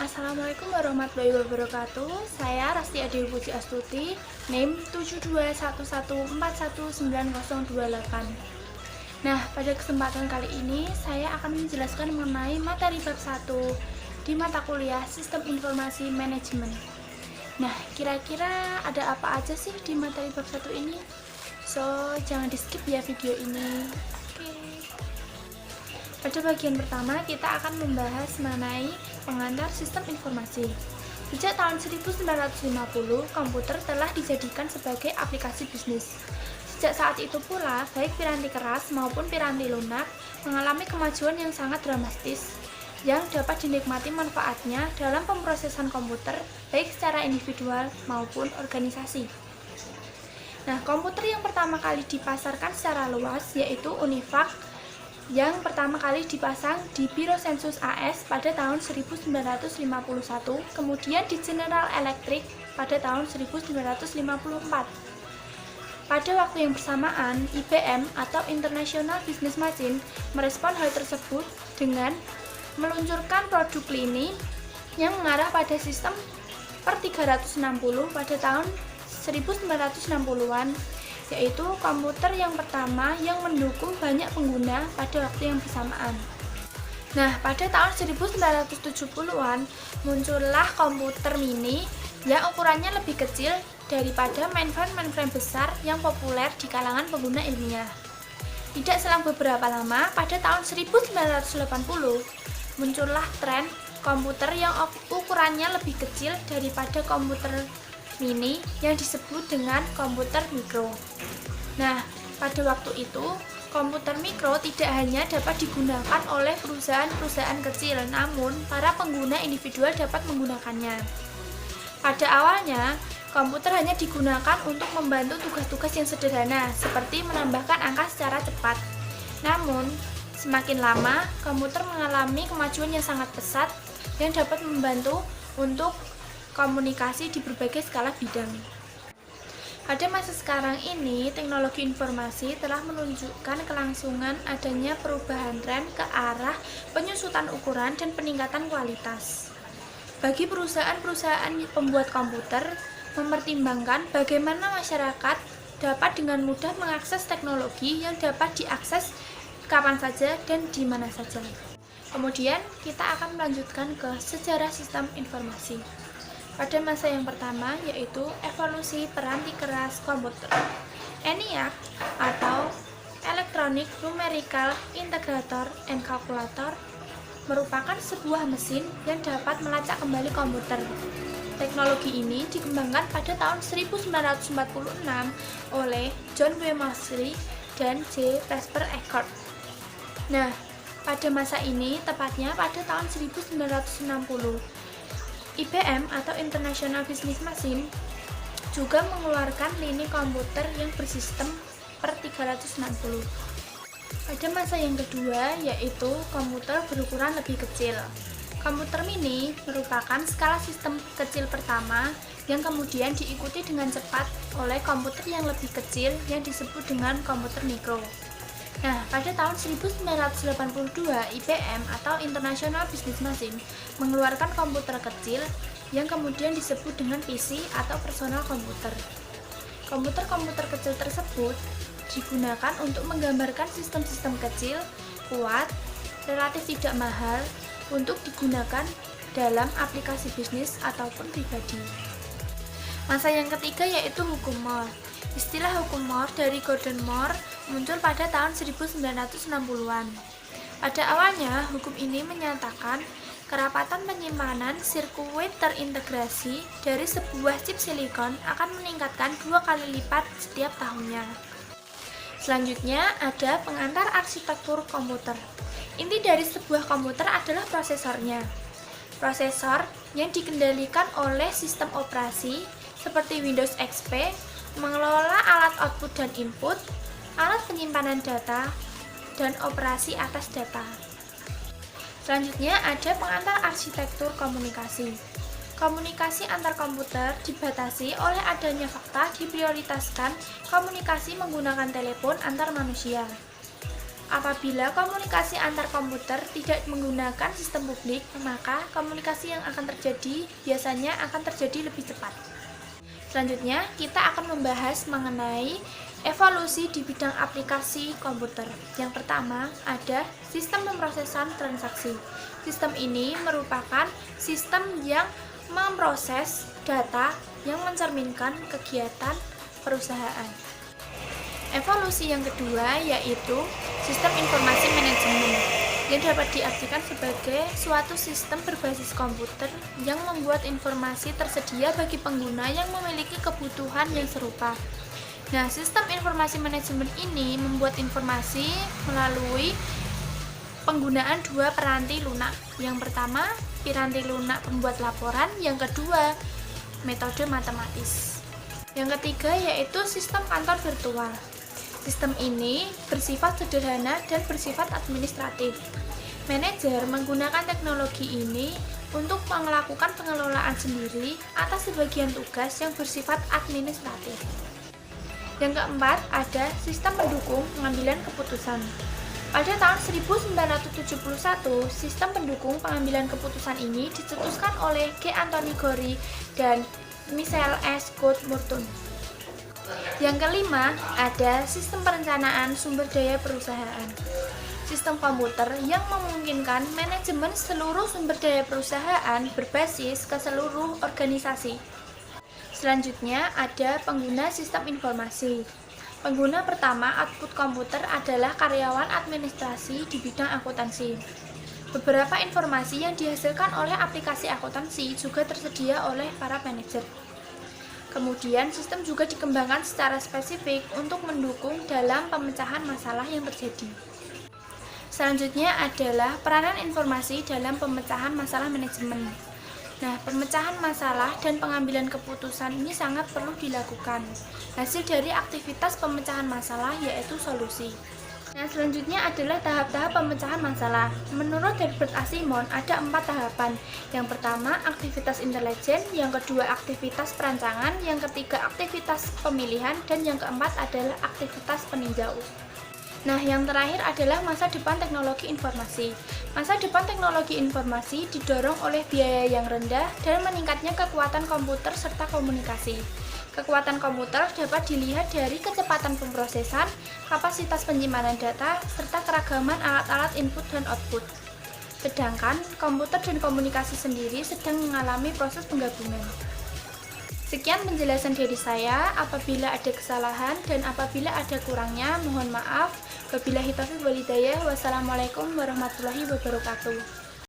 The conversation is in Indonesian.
Assalamualaikum warahmatullahi wabarakatuh. Saya Rasti Adi Puji Astuti, NIM 7211419028. Nah, pada kesempatan kali ini saya akan menjelaskan mengenai materi bab 1 di mata kuliah Sistem Informasi Manajemen. Nah, kira-kira ada apa aja sih di materi bab 1 ini? So, jangan di-skip ya video ini. Oke. Pada bagian pertama, kita akan membahas mengenai pengantar sistem informasi. Sejak tahun 1950, komputer telah dijadikan sebagai aplikasi bisnis. Sejak saat itu pula, baik piranti keras maupun piranti lunak mengalami kemajuan yang sangat dramatis, yang dapat dinikmati manfaatnya dalam pemrosesan komputer, baik secara individual maupun organisasi. Nah, komputer yang pertama kali dipasarkan secara luas yaitu Univac, yang pertama kali dipasang di Biro Sensus AS pada tahun 1951, kemudian di General Electric pada tahun 1954. Pada waktu yang bersamaan, IBM atau International Business Machine merespon hal tersebut dengan meluncurkan produk Lini yang mengarah pada sistem per 360 pada tahun 1960-an, yaitu komputer yang pertama yang mendukung banyak pengguna pada waktu yang bersamaan. Nah, pada tahun 1970-an muncullah komputer mini yang ukurannya lebih kecil daripada mainframe besar yang populer di kalangan pengguna ilmiah. Tidak selang beberapa lama, pada tahun 1980 muncullah tren komputer yang ukurannya lebih kecil daripada komputer mini yang disebut dengan komputer mikro. Nah, pada waktu itu, komputer mikro tidak hanya dapat digunakan oleh perusahaan-perusahaan kecil, namun para pengguna individual dapat menggunakannya. Pada awalnya, komputer hanya digunakan untuk membantu tugas-tugas yang sederhana, seperti menambahkan angka secara cepat. Namun, semakin lama, komputer mengalami kemajuan yang sangat pesat yang dapat membantu untuk komunikasi di berbagai skala bidang. Pada masa sekarang ini, teknologi informasi telah menunjukkan kelangsungan adanya perubahan tren ke arah penyusutan ukuran dan peningkatan kualitas. Bagi perusahaan-perusahaan pembuat komputer, mempertimbangkan bagaimana masyarakat dapat dengan mudah mengakses teknologi yang dapat diakses kapan saja dan di mana saja. Kemudian, kita akan melanjutkan ke sejarah sistem informasi. Pada masa yang pertama, yaitu evolusi piranti keras komputer. ENIAC atau Electronic Numerical Integrator and Calculator merupakan sebuah mesin yang dapat melacak kembali komputer. Teknologi ini dikembangkan pada tahun 1946 oleh John W. Moseley dan J. Presper Eckert. Nah, pada masa ini, tepatnya pada tahun 1960, IBM atau International Business Machine juga mengeluarkan lini komputer yang bersistem per 360. Pada masa yang kedua, yaitu komputer berukuran lebih kecil. Komputer mini merupakan skala sistem kecil pertama yang kemudian diikuti dengan cepat oleh komputer yang lebih kecil yang disebut dengan komputer mikro. Nah, pada tahun 1982, IBM atau International Business Machine mengeluarkan komputer kecil yang kemudian disebut dengan PC atau personal komputer. Komputer-komputer kecil tersebut digunakan untuk menggambarkan sistem-sistem kecil, kuat, relatif tidak mahal untuk digunakan dalam aplikasi bisnis ataupun pribadi. Masa yang ketiga yaitu hukum Moore. Istilah hukum Moore dari Gordon Moore muncul pada tahun 1960-an. Pada awalnya, hukum ini menyatakan kerapatan penyimpanan sirkuit terintegrasi dari sebuah chip silikon akan meningkatkan 2 kali lipat setiap tahunnya. Selanjutnya, ada pengantar arsitektur komputer. Inti dari sebuah komputer adalah prosesornya. Prosesor yang dikendalikan oleh sistem operasi seperti Windows XP mengelola alat output dan input, alat penyimpanan data, dan operasi atas data. Selanjutnya ada pengantar arsitektur komunikasi. Komunikasi antar komputer dibatasi oleh adanya fakta diprioritaskan komunikasi menggunakan telepon antar manusia. Apabila komunikasi antar komputer tidak menggunakan sistem publik, maka komunikasi yang akan terjadi biasanya akan terjadi lebih cepat. Selanjutnya, kita akan membahas mengenai evolusi di bidang aplikasi komputer. Yang pertama, ada sistem pemrosesan transaksi. Sistem ini merupakan sistem yang memproses data yang mencerminkan kegiatan perusahaan. Evolusi yang kedua yaitu sistem informasi manajemen yang dapat diartikan sebagai suatu sistem berbasis komputer yang membuat informasi tersedia bagi pengguna yang memiliki kebutuhan yang serupa. Nah, sistem informasi manajemen ini membuat informasi melalui penggunaan dua piranti lunak. Yang pertama, piranti lunak pembuat laporan, yang kedua, metode matematis. Yang ketiga yaitu sistem kantor virtual. Sistem ini bersifat sederhana dan bersifat administratif. Manajer menggunakan teknologi ini untuk melakukan pengelolaan sendiri atas sebagian tugas yang bersifat administratif. Yang keempat, ada sistem pendukung pengambilan keputusan. Pada tahun 1971, sistem pendukung pengambilan keputusan ini dicetuskan oleh G. Anthony Gorey dan Michael S. Goodmorton. Yang kelima, ada sistem perencanaan sumber daya perusahaan. Sistem komputer yang memungkinkan manajemen seluruh sumber daya perusahaan berbasis ke seluruh organisasi. Selanjutnya, ada pengguna sistem informasi. Pengguna pertama output komputer adalah karyawan administrasi di bidang akuntansi. Beberapa informasi yang dihasilkan oleh aplikasi akuntansi juga tersedia oleh para manajer. Kemudian, sistem juga dikembangkan secara spesifik untuk mendukung dalam pemecahan masalah yang terjadi. Selanjutnya adalah peranan informasi dalam pemecahan masalah manajemen. Nah, pemecahan masalah dan pengambilan keputusan ini sangat perlu dilakukan. Hasil dari aktivitas pemecahan masalah yaitu solusi. Nah, selanjutnya adalah tahap-tahap pemecahan masalah. Menurut Herbert Asimov, ada 4 tahapan. Yang pertama, aktivitas intelijen, yang kedua, aktivitas perancangan, yang ketiga, aktivitas pemilihan, dan yang keempat adalah aktivitas peninjau. Nah, yang terakhir adalah masa depan teknologi informasi. Masa depan teknologi informasi didorong oleh biaya yang rendah dan meningkatnya kekuatan komputer serta komunikasi. Kekuatan komputer dapat dilihat dari kecepatan pemrosesan, kapasitas penyimpanan data, serta keragaman alat-alat input dan output. Sedangkan komputer dan komunikasi sendiri sedang mengalami proses penggabungan. Sekian penjelasan dari saya. Apabila ada kesalahan dan apabila ada kurangnya, mohon maaf. Wabillahi taufiq wal hidayah. Wassalamualaikum warahmatullahi wabarakatuh.